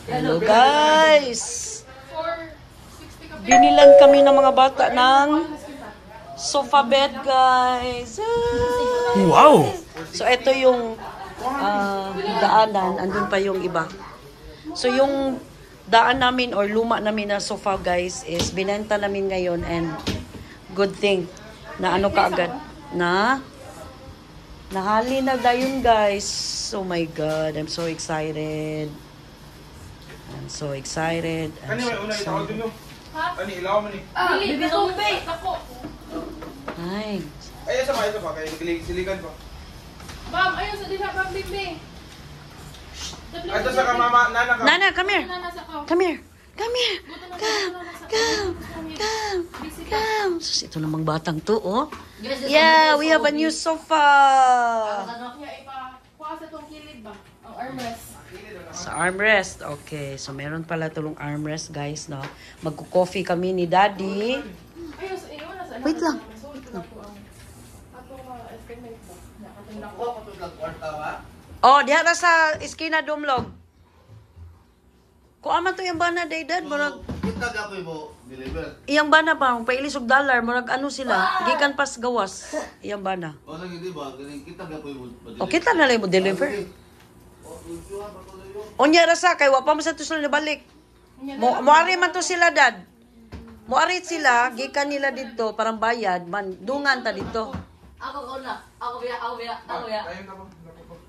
Hello guys! Binilan kami ng mga bata ng sofa bed guys. Wow! So ito yung daanan, andun pa yung iba. So yung daan namin or luma namin na sofa guys is binenta namin ngayon and good thing na ano kaagad na nahali na dayon guys. Oh my god, I'm so excited. I'm so excited. I'm so excited. Ani ilaw man ni. Bibi zombie. Ako. Ay. Ay sa pa kay siligan pa. Bam, ayun sa diha bam bibi. Ay sa ka mama nana ka. Nana, come here. Come here. Come here. Come. Sus, ito namang batang to, oh. Yeah, we have a new sofa. Kuha sa tong kilid ba? Ang armrest. Sa armrest. Okay, so meron pala tulong armrest, guys, no? Magko-coffee kami ni Daddy. Wait lang. Oh, diha ra sa iskina Dumlog. Kuha man to yung bana, Daydad. Murag kita gapoy mo deliver. iyang bana pa, pailisog dollar, murag ano sila, gikan pas gawas. Iyang bana. O lagi di ba kita gapoy mo. O kita na lang mo deliver. Unya ra sa kay wa pa man sa tusol na balik. Moari man to sila dad. Moari sila gikan nila dito parang bayad man dungan ta dito. Ako una. Ako biya. Ayun ka ba?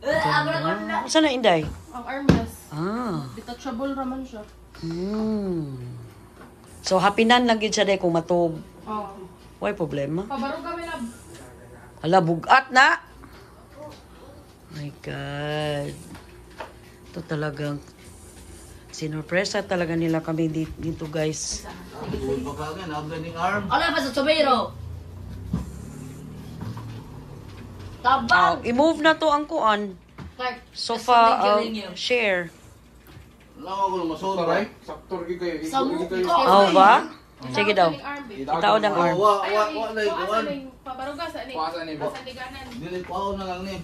Ako na una. Saan na Inday? Ang armrest. Ah. Detachable raman siya. So hapinan lang gid siya day kung matug. Oh. Why problema? Pabaro kami na. Hala bugat na. My god. Ito talagang sinurpresa talaga nila kami dito guys. Pagkagan abdan ning arm. Ala pa sa tomato. Tabang. I-move na to ang kuan. Sofa share. Lawa ko masod. Taray, saktor gi kayo. Sa mukha. Oh ba? Sige daw. Itaod ang arm. Wa na ikuan. Pabaruga sa ni. Kuasa ni ba? Sa liganan. Dili pao na lang ni.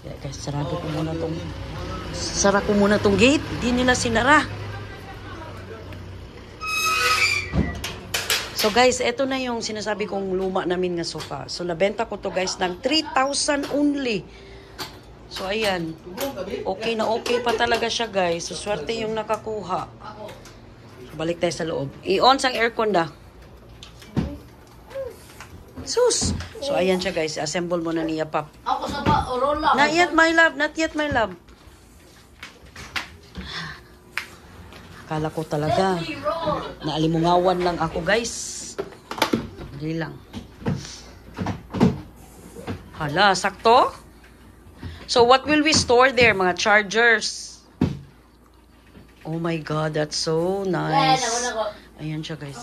Yeah, guys, sara ko muna tong gate. Di nila sinara. So guys, eto na yung sinasabi kong luma namin nga sofa. So nabenta ko to guys ng 3,000 only. So ayan. Okay na okay pa talaga siya guys. So swerte yung nakakuha. Balik tayo sa loob. I-on sang aircon da. Sus! So ayan siya guys. Assemble mo na niya pap. Ako sa ba Orola. Not yet my love. Not yet my love. Akala ko talaga. Naalimungawan lang ako guys. Hindi lang. Hala, sakto? So what will we store there? Mga chargers. Oh my god, that's so nice. Ayan siya guys.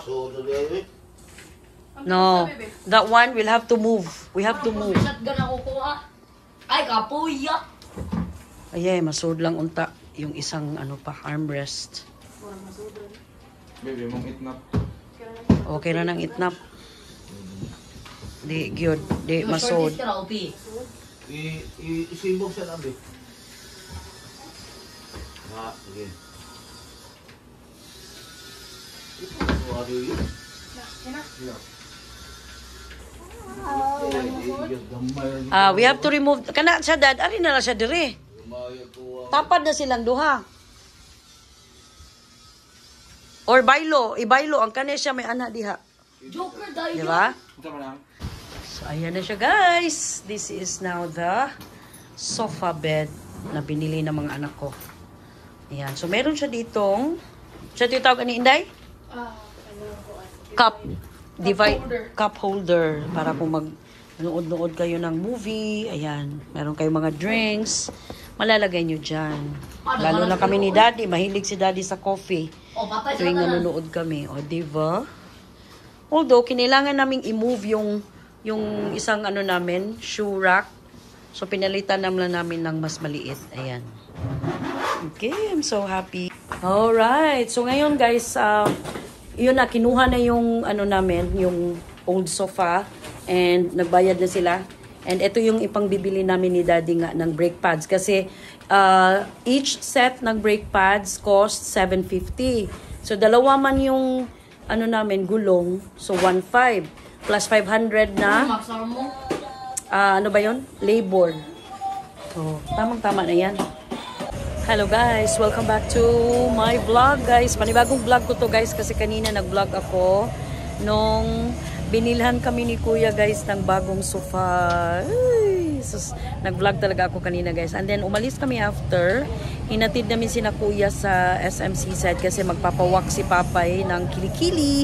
So dili. No, that one will have to move. We have to move. Shotgun ako kuha. Ay kapuya. Ayay, masod lang unta yung isang ano pa, armrest. Baby, mong itnap. Okay na nang itnap. Di, gyud. Di, masod. Isimbog siya nabi. Ha, sige. What do you? We have to remove. Kana siya dad, ari na lang siya dire. Tapad na silang duha. Or baylo, ibaylo ang kanya siya may anak diha. Joker dayo. Di ba? Unsa man lang? So ayan na siya guys. This is now the sofa bed na binili ng mga anak ko. Ayan. So meron siya ditong, siya titawag ni Inday? Cup. Cup holder. Para kung mag-nood-nood kayo ng movie. Ayan. Meron kayong mga drinks. Malalagay nyo dyan. Lalo na kami ni Daddy. Mahilig si Daddy sa coffee. Tuwing nanonood kami. O, diba? Although, kinailangan naming i-move yung isang ano namin, shoe rack. So, pinalitan naman namin ng mas maliit. Ayan. Okay, I'm so happy. Alright. So, ngayon guys, yun na, kinuha na yung ano namin, yung old sofa. And nagbayad na sila. And ito yung ipang bibili namin ni Daddy nga ng brake pads. Kasi Each set ng brake pads cost 750. So, dalawa man yung ano namin, gulong. So, 1.5 plus 500 na Maksar mo. ano ba yun? Labor. So, tamang-tama na yan. Hello guys! Welcome back to my vlog guys. Panibagong vlog ko to guys kasi kanina nag-vlog ako nung binilhan kami ni Kuya guys ng bagong sofa. Ay, sus, nag-vlog talaga ako kanina guys. And then umalis kami after. Hinatid namin sina Kuya sa SMC side kasi magpapawak si Papay ng kilikili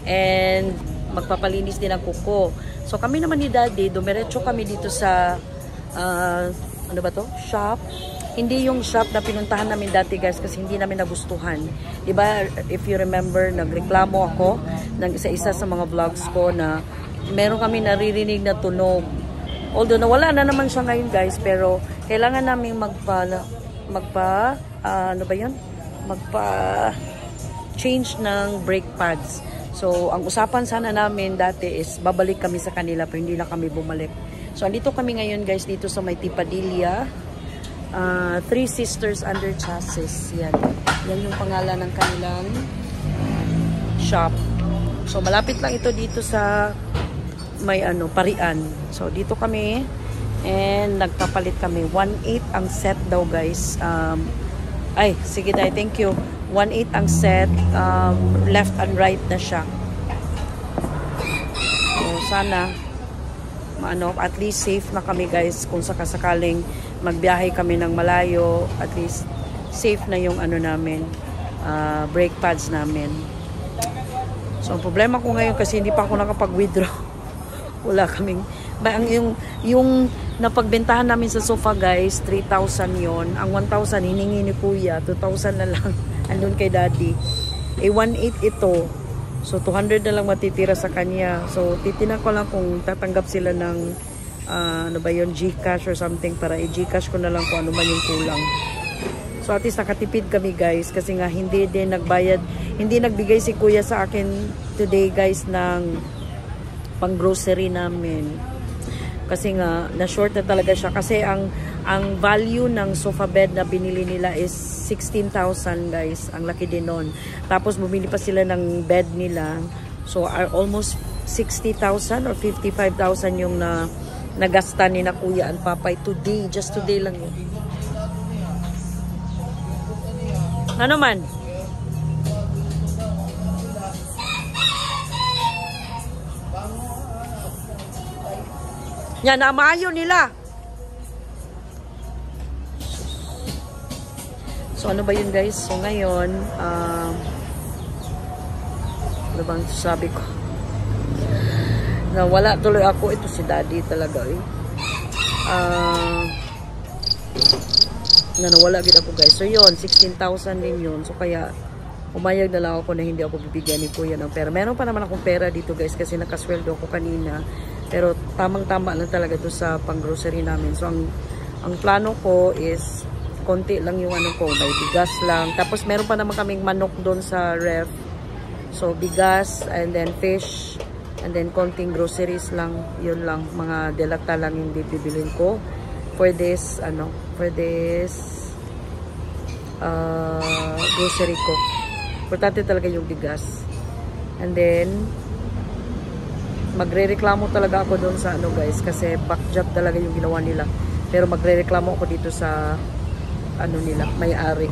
and magpapalinis din ng kuko. So kami naman ni Daddy, dumiretso kami dito sa ano ba to? Shop. Hindi yung shop na pinuntahan namin dati guys kasi hindi namin nagustuhan. Diba, if you remember, nagreklamo ako ng isa-isa sa mga vlogs ko na meron kami naririnig na tunog. Although nawala na naman siya ngayon guys, pero kailangan namin change ng brake pads. So, ang usapan sana namin dati is babalik kami sa kanila pero hindi na kami bumalik. So, andito kami ngayon guys dito sa may Tipadilla. Three Sisters Under Chassis. Yan. Yan yung pangalan ng kanilang shop. So, malapit lang ito dito sa may Parian. So, dito kami and nagpapalit kami. 1.8 ang set daw guys. Ay, sige dahil. Thank you. 1.8 ang set. Left and right na siya. So, sana at least safe na kami guys kung sakasakaling magbiyahe kami ng malayo, at least safe na yung namin, brake pads namin. So ang problema ko ngayon kasi hindi pa ako nakapag-withdraw. Wala kaming yung napagbentahan namin sa sofa guys, 3,000 yon. Ang 1,000 hiningi ni Kuya, 2,000 na lang andun kay Daddy. 1.8 ito. So, 200 na lang matitira sa kanya. So, titinan ko lang kung tatanggap sila ng GCash or something para i-GCash ko na lang kung ano man yung kulang. So, at least nakatipid kami guys kasi nga hindi din nagbayad. Hindi nagbigay si Kuya sa akin today guys ng pang-grocery namin. Kasi nga, na-short na talaga siya. Kasi ang value ng sofa bed na binili nila is 16,000 guys. Ang laki din nun. Tapos bumili pa sila ng bed nila. So almost 60,000 or 55,000 yung nagasta ni na Kuya and Papay today. Just today lang yun. Ano man? Yan, maayo nila. So, ano ba yun guys? So, ngayon, ano bang sabi ko? Nawala tuloy ako. Ito si Daddy talaga eh. Nawala gid ako guys. So, yun, 16,000 din yun. So, kaya, umayag na lang ako na hindi ako bibigyan ni Kuya ng pera. Meron pa naman akong pera dito guys kasi nakasweldo ako kanina. Pero, tamang-tama lang talaga ito sa pang-grocery namin. So, ang plano ko is konti lang yung may bigas lang. Tapos meron pa naman kaming manok doon sa ref. So bigas and then fish and then konting groceries lang. Yun lang, mga delata lang yung bibilin ko for this grocery ko. Importante talaga yung bigas. And then magrereklamo talaga ako doon sa guys kasi backjob talaga yung ginawa nila. Pero magrereklamo ako dito sa nila, may-ari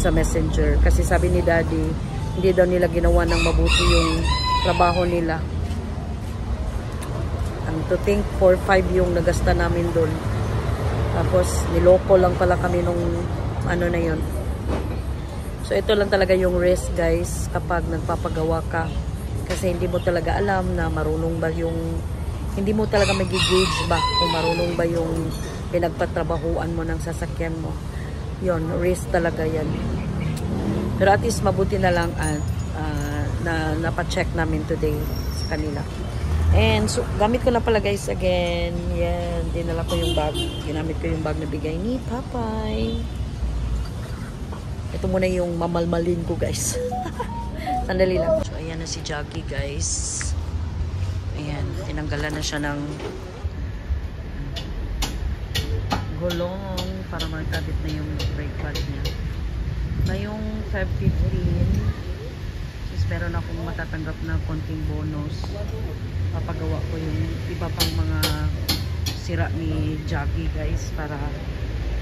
sa messenger. Kasi sabi ni Daddy, hindi daw nila ginawa ng mabuti yung trabaho nila. To think 4-5 yung nagasta namin doon. Tapos, niloko lang pala kami nung na yun. So, ito lang talaga yung risk guys kapag nagpapagawa ka. Kasi hindi mo talaga alam na marunong ba hindi mo talaga mag-gauge ba kung marunong ba yung pinagpatrabahuan mo ng sasakyan mo. Yon, risk talaga yan. Pero at least mabuti na lang na napacheck namin today sa kanila. And so, gamit ko na pala guys again. Yan, dinala ko yung bag. Ginamit ko yung bag na bigay ni Papay. Ito muna yung mamalmalin ko guys. Sandali lang. So, ayan na si Jackie guys. Ayan, tinanggalan na siya ng gulong. para magkabit na yung brake pad niya. Ngayong Feb 15, since meron akong matatanggap na konting bonus, papagawa ko yung iba pang mga sira ni Jackie guys, para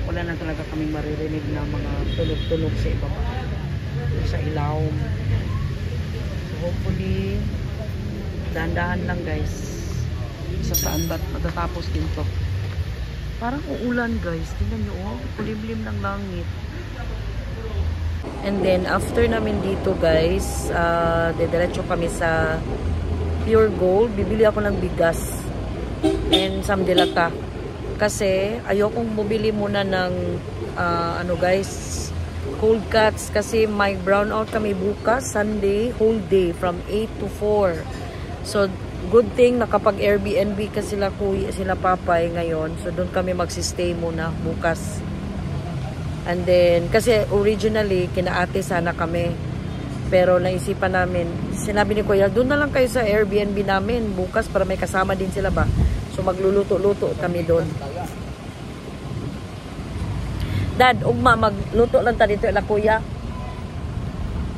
wala na talaga kaming maririnig na mga tunog-tunog sa ibaba, sa ilawom. So hopefully dahan-dahan lang guys, sa saan ba't matatapos din to. Parang uulan guys, tingnan nyo, oh, kulimlim ng langit. And then after namin dito guys, didiretso kami sa Pure Gold. Bibili ako ng bigas and some dilata, kasi ayokong bumili muna ng ano guys, cold cuts, kasi may brownout kami bukas, Sunday, whole day from 8 to 4. So good thing nakapag Airbnb kasi sila Papay ngayon, so doon kami magsistay muna bukas. And then kasi originally kinaate sana kami, pero naisipan namin, sinabi ni Kuya, doon na lang kayo sa Airbnb namin bukas para may kasama din sila ba. So magluluto-luto kami doon. Dad, ugma, magluto lang ta dito ila Kuya.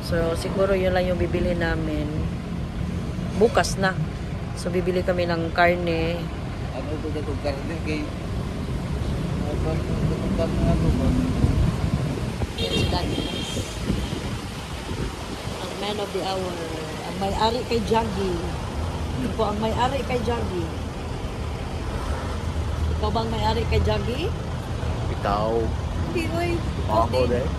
So siguro yun lang yung bibili namin bukas na. So bibili kami ng karne. Ano ito dito karne kay Yes, Daddy. Ang man of the hour. Ang may-ari kay Jaggy. Ito ang may-ari kay Jaggy. Ikaw bang may-ari kay Jaggy? Bitaw. Hindi, oy. Ako din.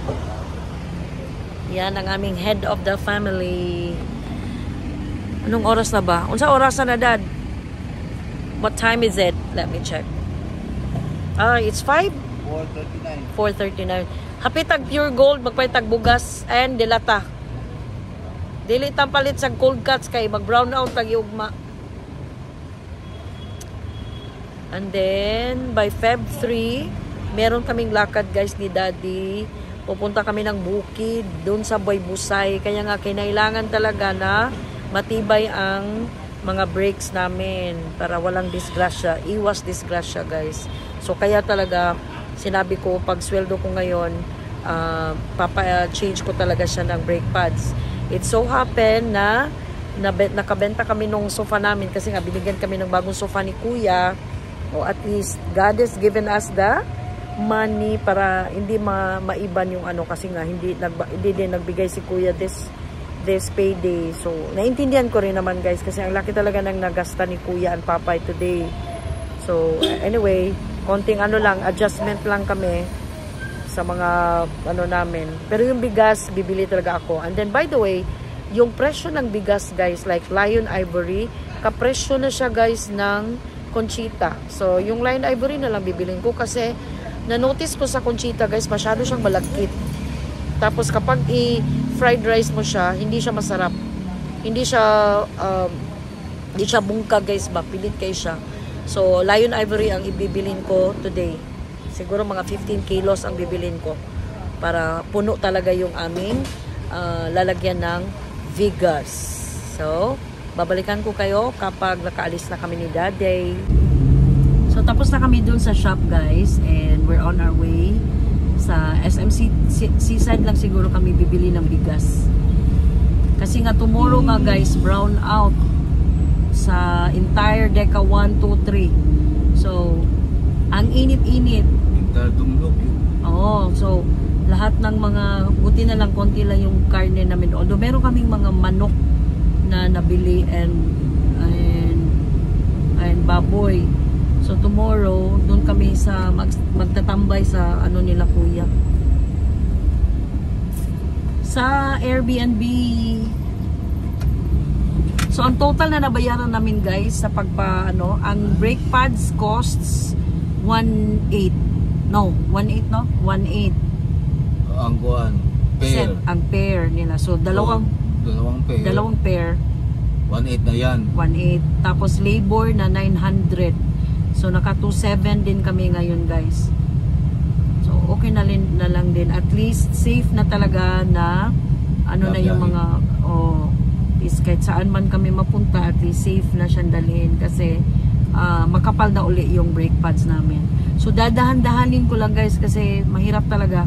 Yan ang aming head of the family. Anong oras na ba? Unsa oras na, Dad? What time is it? Let me check. It's 5? 4:39. Hapitag Pure Gold, magpalitag bugas and dilata. Dili tampalit sa cold cuts kay mag brown out lagi ugma. And then by Feb 3, meron kaming lakad guys ni Daddy. Pupunta kami ng bukid doon sa Buy-Busay, kaya nga kinailangan talaga na matibay ang mga brakes namin para walang disgrasya, iwas disgrasya guys. So kaya talaga sinabi ko, pag sweldo ko ngayon, change ko talaga siya ng brake pads. It so happen na nakabenta kami nung sofa namin, kasi nga binigyan kami ng bagong sofa ni Kuya. O at least God has given us the money para hindi maiban yung ano, kasi nga hindi din nagbigay si Kuya this payday. So naintindihan ko rin naman guys, kasi ang laki talaga ng nagasta ni Kuya and Papay today. So anyway, konting ano lang, adjustment lang kami sa mga ano namin. Pero yung bigas, bibili talaga ako. And then by the way, yung presyo ng bigas guys, like Lion Ivory, kapresyo na siya guys ng Conchita. So yung Lion Ivory na lang bibilin ko, kasi na-notice ko sa Conchita guys, masyado siyang malagkit. Tapos kapag i-fried rice mo siya, hindi siya masarap. Hindi siya bungka guys ba, pilit kayo siya. So, Lion Ivory ang ibibilin ko today. Siguro mga 15 kilos ang bibilin ko para puno talaga yung aming lalagyan ng bigas. So, babalikan ko kayo kapag nakaalis na kami ni Daddy. So, tapos na kami dun sa shop guys, and we're on our way sa SMC Seaside lang siguro kami bibili ng bigas. Kasi nga tomorrow nga guys, brown out sa entire Deca 1, 2, 3. So, ang init-init. Oo, so lahat ng mga, buti na lang konti lang yung karne namin. Although meron kaming mga manok na nabili and baboy. So tomorrow, doon kami sa magtatambay sa ano nila Kuya. Sa Airbnb. So, ang total na nabayaran namin guys sa ang brake pads costs 1.8. No, 1.8 no? 1.8. Ang kuan, pair. Ang pair nila. So, dalawang pair. 1.8 na yan. 1.8. Tapos, labor na 900. So, naka 2.7 din kami ngayon guys. So, okay na lang din. At least, safe na talaga na ano na yung mga is kahit saan man kami mapunta, at least safe na siyang dalhin, kasi makapal na uli yung brake pads namin. So dadahan-dahanin ko lang guys kasi mahirap talaga.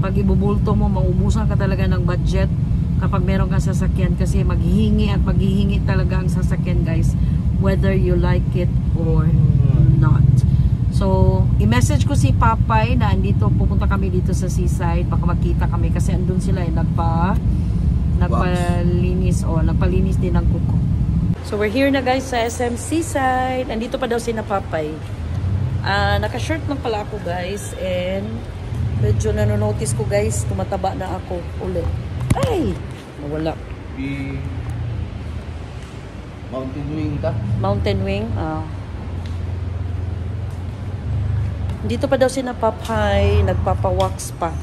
Pag ibubulto mo, maubusan ka talaga ng budget kapag meron kang sasakyan kasi maghihingi at maghihingi talaga ang sasakyan guys, whether you like it or not. So, i-message ko si Papay na andito, pupunta kami dito sa seaside, baka magkita kami kasi andun sila nagpalinis din ng kuko. So, we're here na guys sa SM Seaside. Andito pa daw si na Papay. Naka-shirt lang pala ako guys and medyo nanonotice ko guys, tumataba na ako ulit. Ay! Nawala. Mountain wing ka? Mountain wing? Dito pa daw si na Papay, nagpapawax pa.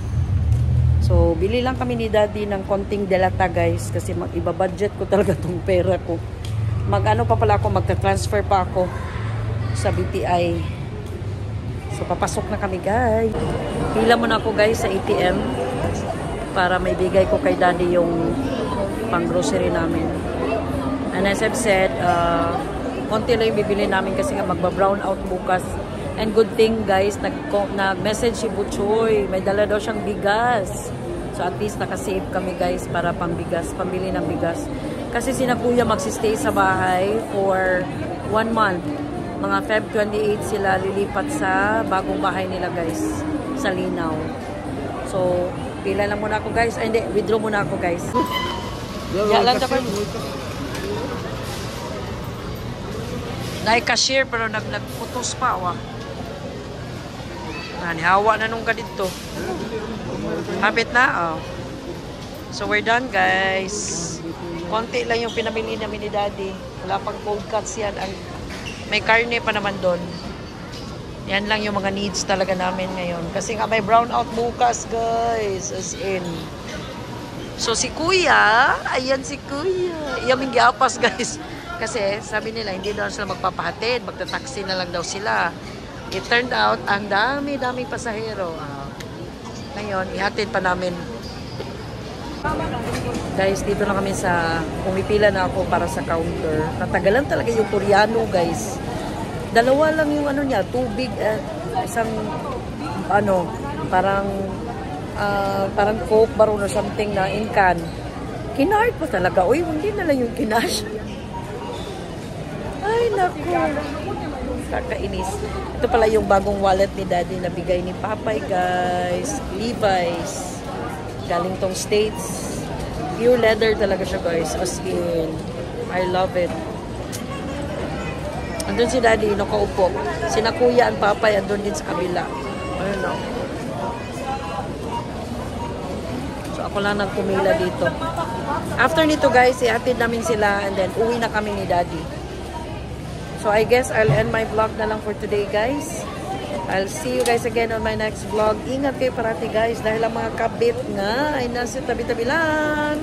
So, bili lang kami ni Daddy ng konting delata guys kasi ibabudget ko talaga tong pera ko. Mag-ano pa pala ako, magta-transfer pa ako sa BPI. So, papasok na kami guys. Pila muna ako guys sa ATM para maibigay ko kay Daddy yung pang-grocery namin. And as I've said, konti lang yung bibili namin kasi nga magba-brown out bukas. And good thing guys, nag-message si Butchoy. May dala daw siyang bigas. So at least nakasave kami guys para pambigas, pambili ng bigas. Kasi sina Kuya magsistay sa bahay for 1 month. Mga Feb 28 sila lilipat sa bagong bahay nila guys, sa Linaw. So, pila lang muna ako guys. Ay, hindi, withdraw muna ako guys. Yalan dapat. Nai-cashier pero nagputos pa wa. Hawa na nung ka dito. Hapit na, oh. So we're done guys. Konti lang yung pinamili namin ni Daddy. Wala pang cold cuts yan. May karne pa naman doon. Yan lang yung mga needs talaga namin ngayon. Kasi nga may brown out bukas guys. As in. So si Kuya, ayan si Kuya. Iyaming giapas guys. Kasi sabi nila hindi daw sila magpapahatid, magta-taxi na lang daw sila. It turned out ang dami-daming pasahero. Ngayon, ihatid pa namin. Guys, dito na kami sa pumipila na ako para sa counter. Natagalan talaga yung Koreano, guys. Dalawa lang yung ano niya, tubig at isang parang Coke baron or something na in can. Kinahit pa talaga. Uy, hindi na lang yung kinash. Ay, naku. Kakainis. Ito pala yung bagong wallet ni Daddy na bigay ni Papay, guys. Levi's. Galing tong States. Pure leather talaga siya, guys. As in, I love it. Andun si Daddy, nakaupo. Sina Kuya at Papay, andun din sa kabila. Ayun na. So, ako lang nagpumila dito. After nito, guys, ihatid namin sila and then uwi na kami ni Daddy. So, I guess I'll end my vlog na lang for today, guys. I'll see you guys again on my next vlog. Ingat kayo parati, guys. Dahil ang mga kabit nga ay nasa tabi-tabi lang.